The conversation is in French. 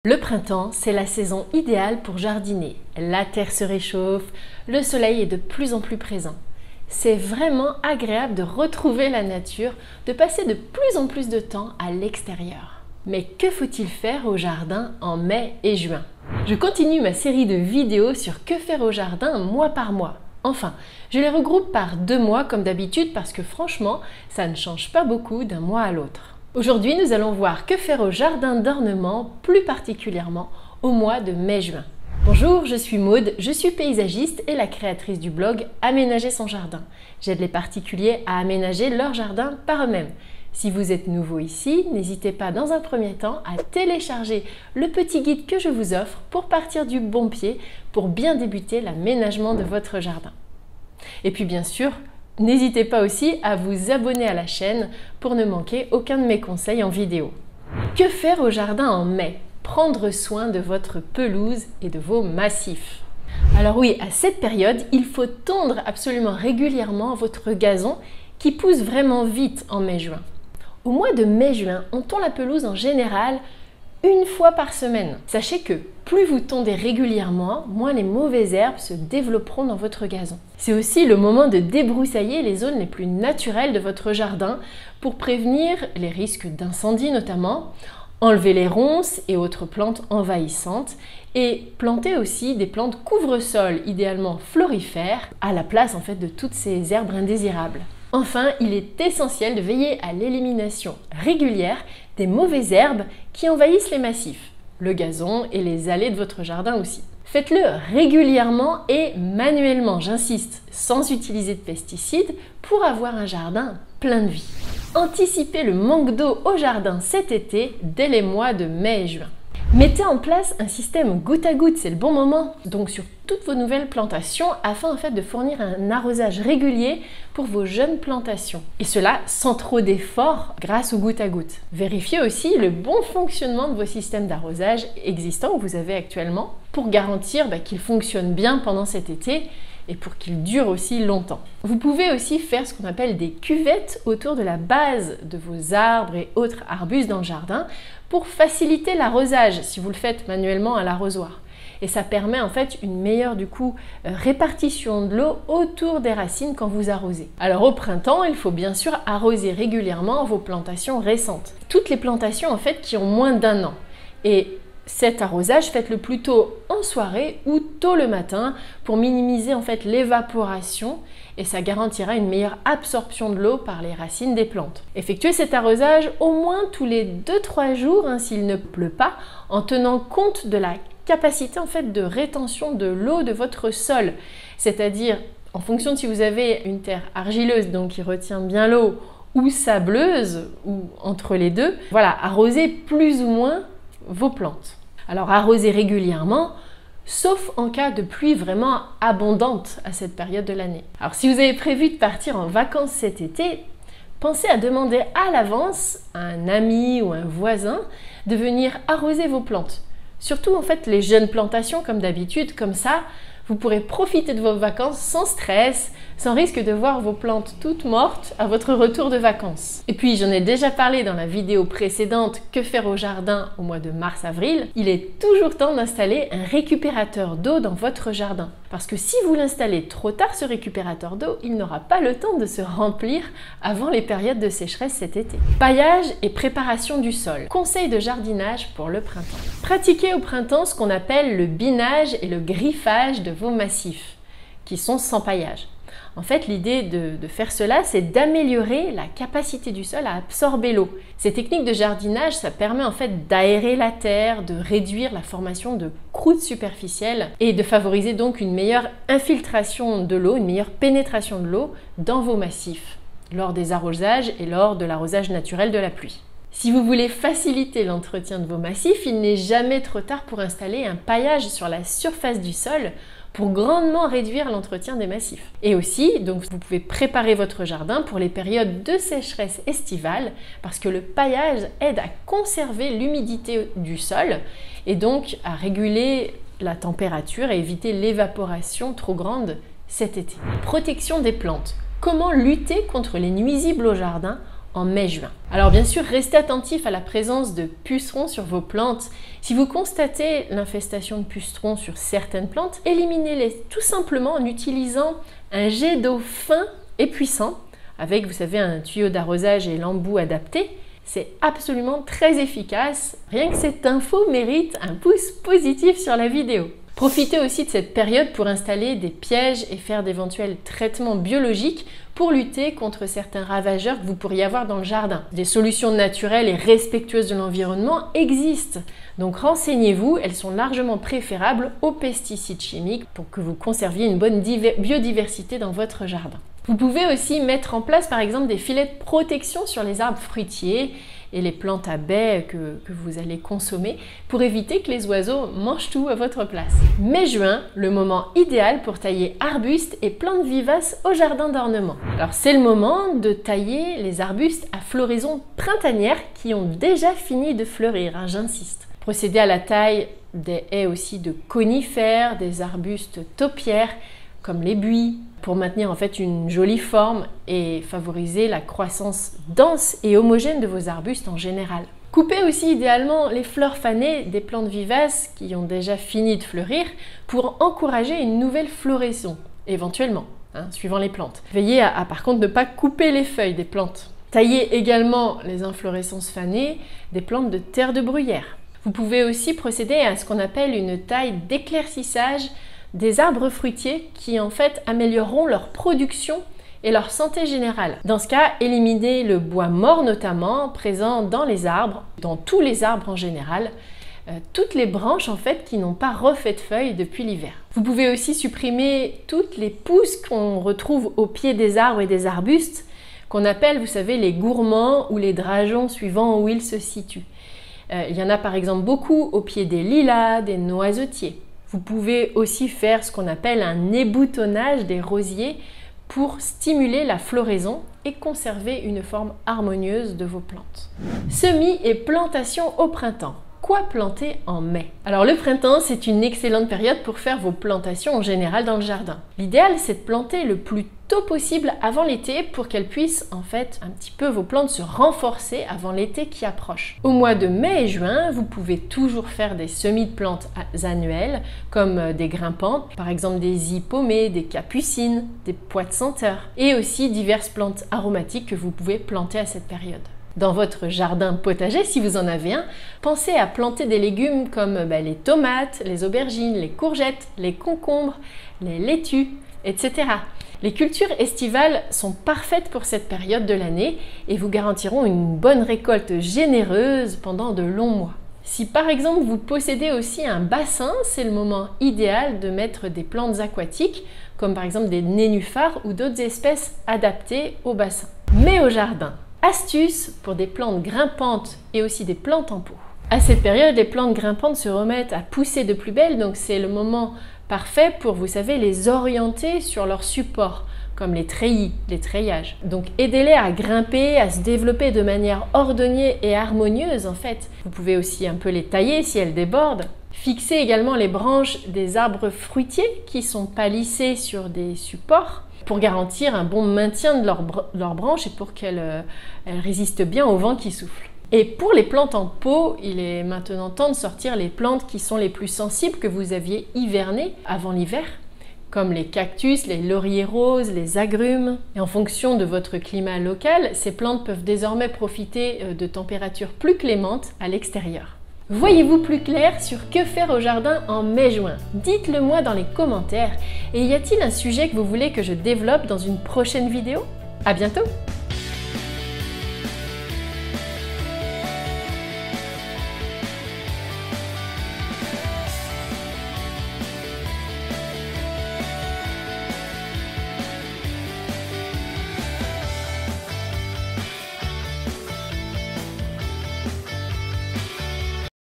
Le printemps, c'est la saison idéale pour jardiner. La terre se réchauffe, le soleil est de plus en plus présent. C'est vraiment agréable de retrouver la nature, de passer de plus en plus de temps à l'extérieur. Mais que faut-il faire au jardin en mai et juin? Je continue ma série de vidéos sur que faire au jardin mois par mois. Enfin, je les regroupe par 2 mois comme d'habitude parce que franchement, ça ne change pas beaucoup d'un mois à l'autre. Aujourd'hui, nous allons voir que faire au jardin d'ornement, plus particulièrement au mois de mai-juin. Bonjour, je suis Maude, je suis paysagiste et la créatrice du blog Aménager son jardin. J'aide les particuliers à aménager leur jardin par eux-mêmes. Si vous êtes nouveau ici, n'hésitez pas dans un premier temps à télécharger le petit guide que je vous offre pour partir du bon pied, pour bien débuter l'aménagement de votre jardin. Et puis bien sûr, n'hésitez pas aussi à vous abonner à la chaîne pour ne manquer aucun de mes conseils en vidéo. Que faire au jardin en mai? Prendre soin de votre pelouse et de vos massifs. Alors oui, à cette période, il faut tondre absolument régulièrement votre gazon qui pousse vraiment vite en mai-juin. Au mois de mai-juin, on tond la pelouse en général 1 fois par semaine. Sachez que plus vous tondez régulièrement, moins les mauvaises herbes se développeront dans votre gazon. C'est aussi le moment de débroussailler les zones les plus naturelles de votre jardin pour prévenir les risques d'incendie notamment, enlever les ronces et autres plantes envahissantes et planter aussi des plantes couvre-sol, idéalement florifères, à la place en fait de toutes ces herbes indésirables. Enfin, il est essentiel de veiller à l'élimination régulière des mauvaises herbes qui envahissent les massifs, le gazon et les allées de votre jardin aussi. Faites-le régulièrement et manuellement, j'insiste, sans utiliser de pesticides pour avoir un jardin plein de vie. Anticipez le manque d'eau au jardin cet été dès les mois de mai et juin. Mettez en place un système goutte à goutte, c'est le bon moment, donc sur toutes vos nouvelles plantations afin en fait de fournir un arrosage régulier pour vos jeunes plantations. Et cela sans trop d'efforts grâce au goutte à goutte. Vérifiez aussi le bon fonctionnement de vos systèmes d'arrosage existants que vous avez actuellement pour garantir qu'ils fonctionnent bien pendant cet été et pour qu'ils durent aussi longtemps. Vous pouvez aussi faire ce qu'on appelle des cuvettes autour de la base de vos arbres et autres arbustes dans le jardin pour faciliter l'arrosage si vous le faites manuellement à l'arrosoir. Et ça permet en fait une meilleure répartition de l'eau autour des racines quand vous arrosez. Alors au printemps, il faut bien sûr arroser régulièrement vos plantations récentes. Toutes les plantations en fait qui ont moins d'1 an. Et cet arrosage, faites-le plutôt en soirée ou tôt le matin pour minimiser en fait l'évaporation et ça garantira une meilleure absorption de l'eau par les racines des plantes. Effectuez cet arrosage au moins tous les 2-3 jours s'il ne pleut pas, en tenant compte de la capacité en fait de rétention de l'eau de votre sol, c'est-à-dire en fonction de si vous avez une terre argileuse donc qui retient bien l'eau ou sableuse ou entre les deux, voilà, arrosez plus ou moins vos plantes. Alors arrosez régulièrement, sauf en cas de pluie vraiment abondante à cette période de l'année. Alors si vous avez prévu de partir en vacances cet été, pensez à demander à l'avance à un ami ou un voisin de venir arroser vos plantes. Surtout en fait les jeunes plantations comme d'habitude, comme ça vous pourrez profiter de vos vacances sans stress, sans risque de voir vos plantes toutes mortes à votre retour de vacances. Et puis j'en ai déjà parlé dans la vidéo précédente que faire au jardin au mois de mars-avril, il est toujours temps d'installer un récupérateur d'eau dans votre jardin. Parce que si vous l'installez trop tard ce récupérateur d'eau, il n'aura pas le temps de se remplir avant les périodes de sécheresse cet été. Paillage et préparation du sol. Conseil de jardinage pour le printemps. Pratiquez au printemps ce qu'on appelle le binage et le griffage de vos massifs, qui sont sans paillage. En fait, l'idée de faire cela, c'est d'améliorer la capacité du sol à absorber l'eau. Ces techniques de jardinage, ça permet en fait d'aérer la terre, de réduire la formation de croûtes superficielles et de favoriser donc une meilleure infiltration de l'eau, une meilleure pénétration de l'eau dans vos massifs, lors des arrosages et lors de l'arrosage naturel de la pluie. Si vous voulez faciliter l'entretien de vos massifs, il n'est jamais trop tard pour installer un paillage sur la surface du sol pour grandement réduire l'entretien des massifs. Et aussi, donc, vous pouvez préparer votre jardin pour les périodes de sécheresse estivale parce que le paillage aide à conserver l'humidité du sol et donc à réguler la température et éviter l'évaporation trop grande cet été. Protection des plantes. Comment lutter contre les nuisibles au jardin en mai-juin. Alors bien sûr, restez attentif à la présence de pucerons sur vos plantes. Si vous constatez l'infestation de pucerons sur certaines plantes, éliminez-les tout simplement en utilisant un jet d'eau fin et puissant, avec, vous savez, un tuyau d'arrosage et l'embout adapté. C'est absolument très efficace. Rien que cette info mérite un pouce positif sur la vidéo. Profitez aussi de cette période pour installer des pièges et faire d'éventuels traitements biologiques pour lutter contre certains ravageurs que vous pourriez avoir dans le jardin. Des solutions naturelles et respectueuses de l'environnement existent. Donc renseignez-vous, elles sont largement préférables aux pesticides chimiques pour que vous conserviez une bonne biodiversité dans votre jardin. Vous pouvez aussi mettre en place par exemple des filets de protection sur les arbres fruitiers et les plantes à baies que vous allez consommer pour éviter que les oiseaux mangent tout à votre place. Mai-juin, le moment idéal pour tailler arbustes et plantes vivaces au jardin d'ornement. Alors c'est le moment de tailler les arbustes à floraison printanière qui ont déjà fini de fleurir, hein, j'insiste. Procédez à la taille des haies aussi de conifères, des arbustes taupières comme les buis, pour maintenir en fait une jolie forme et favoriser la croissance dense et homogène de vos arbustes en général. Coupez aussi idéalement les fleurs fanées des plantes vivaces qui ont déjà fini de fleurir pour encourager une nouvelle floraison, éventuellement, hein, suivant les plantes. Veillez à par contre ne pas couper les feuilles des plantes. Taillez également les inflorescences fanées des plantes de terre de bruyère. Vous pouvez aussi procéder à ce qu'on appelle une taille d'éclaircissage des arbres fruitiers qui en fait amélioreront leur production et leur santé générale. Dans ce cas, éliminez le bois mort notamment présent dans les arbres, dans tous les arbres en général, toutes les branches en fait qui n'ont pas refait de feuilles depuis l'hiver. Vous pouvez aussi supprimer toutes les pousses qu'on retrouve au pied des arbres et des arbustes, qu'on appelle, vous savez, les gourmands ou les drageons suivant où ils se situent. Il y en a par exemple beaucoup au pied des lilas, des noisetiers. Vous pouvez aussi faire ce qu'on appelle un éboutonnage des rosiers pour stimuler la floraison et conserver une forme harmonieuse de vos plantes. Semis et plantation au printemps. Quoi planter en mai? Alors le printemps, c'est une excellente période pour faire vos plantations en général dans le jardin. L'idéal, c'est de planter le plus tôt possible avant l'été pour qu'elles puissent en fait un petit peu vos plantes se renforcer avant l'été qui approche. Au mois de mai et juin, vous pouvez toujours faire des semis de plantes annuelles comme des grimpantes, par exemple des hippomées, des capucines, des pois de senteur et aussi diverses plantes aromatiques que vous pouvez planter à cette période. Dans votre jardin potager, si vous en avez un, pensez à planter des légumes comme les tomates, les aubergines, les courgettes, les concombres, les laitues, etc. Les cultures estivales sont parfaites pour cette période de l'année et vous garantiront une bonne récolte généreuse pendant de longs mois. Si par exemple vous possédez aussi un bassin, c'est le moment idéal de mettre des plantes aquatiques, comme par exemple des nénuphars ou d'autres espèces adaptées au bassin. Mais au jardin, astuce pour des plantes grimpantes et aussi des plantes en pot. À cette période, les plantes grimpantes se remettent à pousser de plus belle, donc c'est le moment parfait pour, vous savez, les orienter sur leur support, comme les treillis, les treillages. Donc aidez-les à grimper, à se développer de manière ordonnée et harmonieuse en fait. Vous pouvez aussi un peu les tailler si elles débordent. Fixez également les branches des arbres fruitiers qui sont palissés sur des supports pour garantir un bon maintien de leurs branches et pour qu'elles résistent bien au vent qui souffle. Et pour les plantes en pot, il est maintenant temps de sortir les plantes qui sont les plus sensibles que vous aviez hivernées avant l'hiver, comme les cactus, les lauriers roses, les agrumes. Et en fonction de votre climat local, ces plantes peuvent désormais profiter de températures plus clémentes à l'extérieur. Voyez-vous plus clair sur que faire au jardin en mai-juin? Dites-le moi dans les commentaires. Et y a-t-il un sujet que vous voulez que je développe dans une prochaine vidéo? À bientôt!